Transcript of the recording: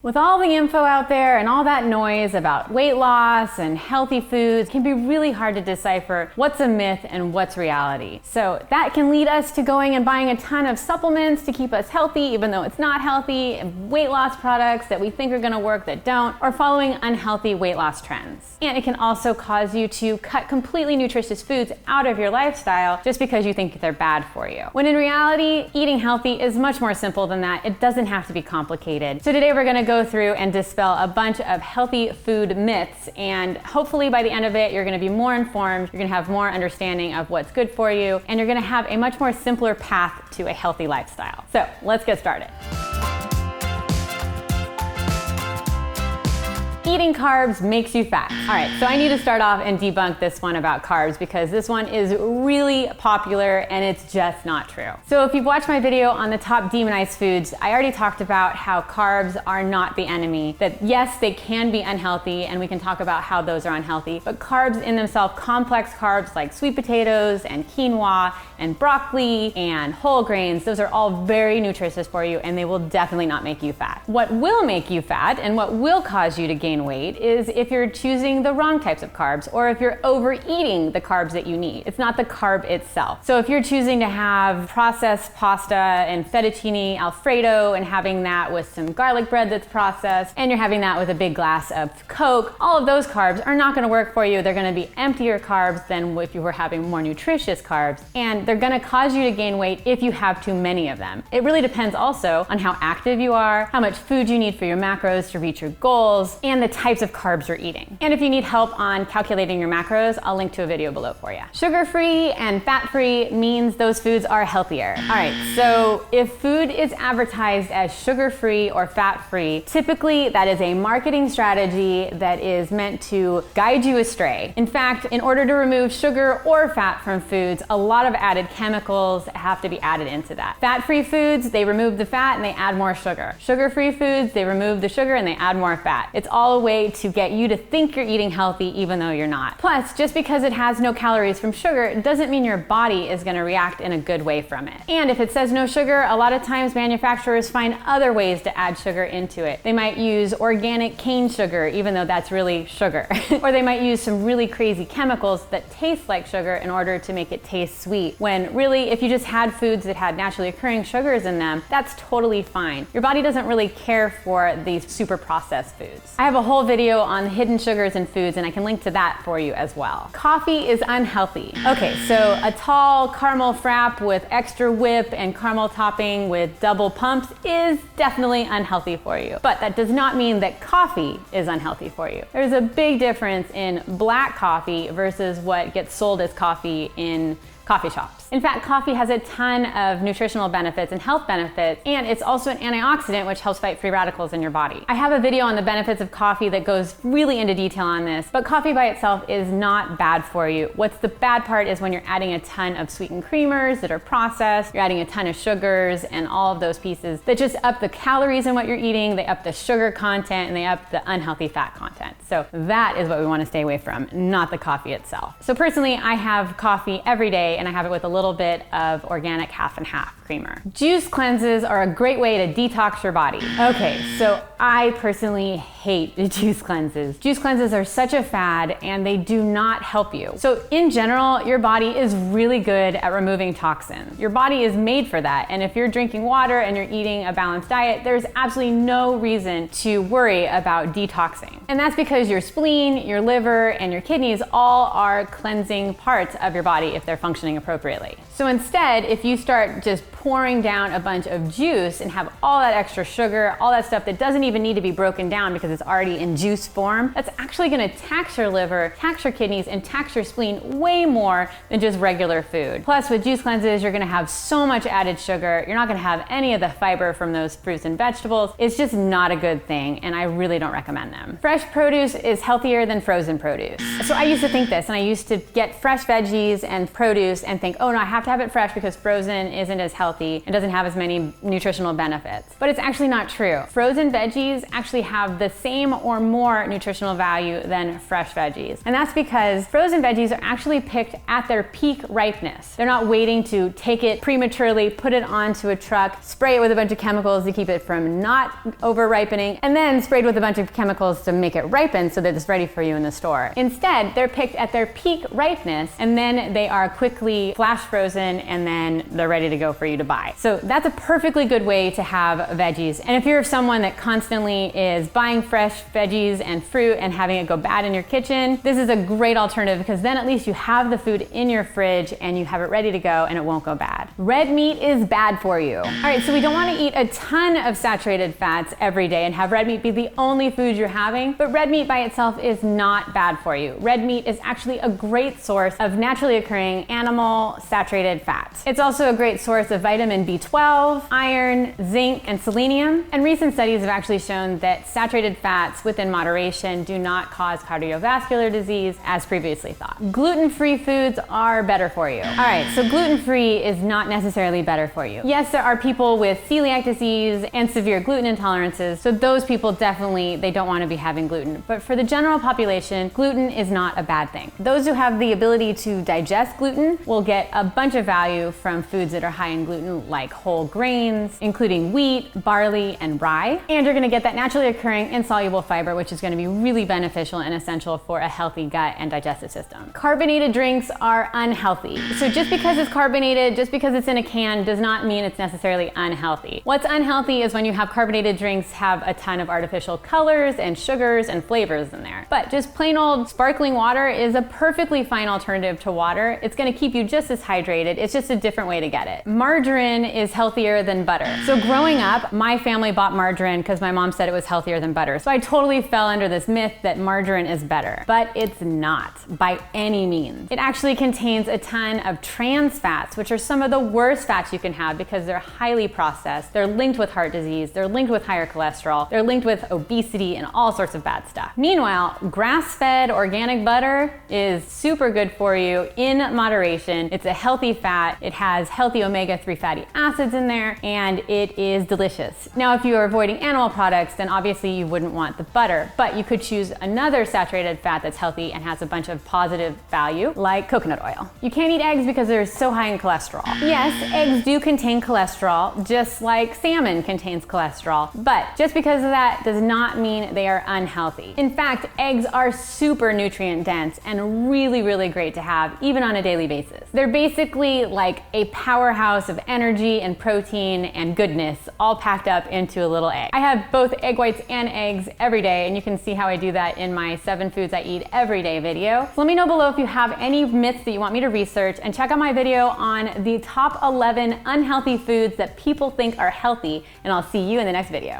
With all the info out there and all that noise about weight loss and healthy foods, it can be really hard to decipher what's a myth and what's reality. So that can lead us to going and buying a ton of supplements to keep us healthy, even though it's not healthy, and weight loss products that we think are gonna work that don't, or following unhealthy weight loss trends. And it can also cause you to cut completely nutritious foods out of your lifestyle just because you think they're bad for you. When in reality, eating healthy is much more simple than that. It doesn't have to be complicated. So today we're gonna go through and dispel a bunch of healthy food myths, and hopefully by the end of it, you're gonna be more informed, you're gonna have more understanding of what's good for you, and you're gonna have a much more simpler path to a healthy lifestyle. So let's get started. Eating carbs makes you fat. All right, so I need to start off and debunk this one about carbs because this one is really popular and it's just not true. So if you've watched my video on the top demonized foods, I already talked about how carbs are not the enemy. That yes, they can be unhealthy and we can talk about how those are unhealthy, but carbs in themselves, complex carbs like sweet potatoes and quinoa and broccoli and whole grains, those are all very nutritious for you and they will definitely not make you fat. What will make you fat and what will cause you to gain weight is if you're choosing the wrong types of carbs or if you're overeating the carbs that you need. It's not the carb itself. So if you're choosing to have processed pasta and fettuccine alfredo and having that with some garlic bread that's processed, and you're having that with a big glass of Coke, all of those carbs are not gonna work for you. They're gonna be emptier carbs than if you were having more nutritious carbs, and they're gonna cause you to gain weight if you have too many of them. It really depends also on how active you are, how much food you need for your macros to reach your goals, and the types of carbs you're eating. And if you need help on calculating your macros, I'll link to a video below for you. Sugar-free and fat-free means those foods are healthier. All right, so if food is advertised as sugar-free or fat-free, typically that is a marketing strategy that is meant to guide you astray. In fact, in order to remove sugar or fat from foods, a lot of added chemicals have to be added into that. Fat-free foods, they remove the fat and they add more sugar. Sugar-free foods, they remove the sugar and they add more fat. It's all a way to get you to think you're eating healthy even though you're not. Plus, just because it has no calories from sugar, it doesn't mean your body is gonna react in a good way from it. And if it says no sugar, a lot of times manufacturers find other ways to add sugar into it. They might use organic cane sugar, even though that's really sugar. Or they might use some really crazy chemicals that taste like sugar in order to make it taste sweet, when really, if you just had foods that had naturally occurring sugars in them, that's totally fine. Your body doesn't really care for these super processed foods. I have a whole video on hidden sugars in foods and I can link to that for you as well. Coffee is unhealthy. Okay, so a tall caramel frap with extra whip and caramel topping with double pumps is definitely unhealthy for you. But that does not mean that coffee is unhealthy for you. There's a big difference in black coffee versus what gets sold as coffee in coffee shops. In fact, coffee has a ton of nutritional benefits and health benefits, and it's also an antioxidant which helps fight free radicals in your body. I have a video on the benefits of coffee that goes really into detail on this, but coffee by itself is not bad for you. What's the bad part is when you're adding a ton of sweetened creamers that are processed, you're adding a ton of sugars and all of those pieces that just up the calories in what you're eating, they up the sugar content, and they up the unhealthy fat content. So that is what we want to stay away from, not the coffee itself. So personally, I have coffee every day and I have it with a little bit of organic half and half creamer. Juice cleanses are a great way to detox your body. Okay, so I personally hate juice cleanses. Juice cleanses are such a fad and they do not help you. So in general, your body is really good at removing toxins. Your body is made for that. And if you're drinking water and you're eating a balanced diet, there's absolutely no reason to worry about detoxing. And that's because your spleen, your liver, and your kidneys all are cleansing parts of your body if they're functioning appropriately. So instead, if you start just pouring down a bunch of juice and have all that extra sugar, all that stuff that doesn't even need to be broken down because it's already in juice form, that's actually gonna tax your liver, tax your kidneys, and tax your spleen way more than just regular food. Plus, with juice cleanses, you're gonna have so much added sugar, you're not gonna have any of the fiber from those fruits and vegetables. It's just not a good thing, and I really don't recommend them. Fresh produce is healthier than frozen produce. So I used to think this, and I used to get fresh veggies and produce and think, oh no, I have to have it fresh because frozen isn't as healthy healthy and doesn't have as many nutritional benefits. But it's actually not true. Frozen veggies actually have the same or more nutritional value than fresh veggies. And that's because frozen veggies are actually picked at their peak ripeness. They're not waiting to take it prematurely, put it onto a truck, spray it with a bunch of chemicals to keep it from not over ripening, and then sprayed with a bunch of chemicals to make it ripen so that it's ready for you in the store. Instead, they're picked at their peak ripeness, and then they are quickly flash frozen, and then they're ready to go for you to buy. So that's a perfectly good way to have veggies. And if you're someone that constantly is buying fresh veggies and fruit and having it go bad in your kitchen, this is a great alternative because then at least you have the food in your fridge and you have it ready to go and it won't go bad. Red meat is bad for you. All right, so we don't want to eat a ton of saturated fats every day and have red meat be the only food you're having, but red meat by itself is not bad for you. Red meat is actually a great source of naturally occurring animal saturated fats. It's also a great source of vitamin B12, iron, zinc, and selenium. And recent studies have actually shown that saturated fats within moderation do not cause cardiovascular disease as previously thought. Gluten-free foods are better for you. All right, so gluten-free is not necessarily better for you. Yes, there are people with celiac disease and severe gluten intolerances, so those people definitely, they don't want to be having gluten. But for the general population, gluten is not a bad thing. Those who have the ability to digest gluten will get a bunch of value from foods that are high in gluten, like whole grains, including wheat, barley, and rye. And you're going to get that naturally occurring insoluble fiber, which is going to be really beneficial and essential for a healthy gut and digestive system. Carbonated drinks are unhealthy. So just because it's carbonated, just because it's in a can, does not mean it's necessarily unhealthy. What's unhealthy is when you have carbonated drinks have a ton of artificial colors and sugars and flavors in there. But just plain old sparkling water is a perfectly fine alternative to water. It's going to keep you just as hydrated. It's just a different way to get it. Margarine is healthier than butter. So growing up, my family bought margarine because my mom said it was healthier than butter. So I totally fell under this myth that margarine is better, but it's not by any means. It actually contains a ton of trans fats, which are some of the worst fats you can have because they're highly processed. They're linked with heart disease. They're linked with higher cholesterol. They're linked with obesity and all sorts of bad stuff. Meanwhile, grass-fed organic butter is super good for you in moderation. It's a healthy fat. It has healthy omega-3 fatty acids in there, and it is delicious. Now, if you are avoiding animal products, then obviously you wouldn't want the butter, but you could choose another saturated fat that's healthy and has a bunch of positive value, like coconut oil. You can't eat eggs because they're so high in cholesterol. Yes, eggs do contain cholesterol, just like salmon contains cholesterol, but just because of that does not mean they are unhealthy. In fact, eggs are super nutrient dense and really, really great to have, even on a daily basis. They're basically like a powerhouse of energy and protein and goodness all packed up into a little egg. I have both egg whites and eggs every day, and you can see how I do that in my 7 foods I eat every day video. So let me know below if you have any myths that you want me to research, and check out my video on the top 11 unhealthy foods that people think are healthy, and I'll see you in the next video.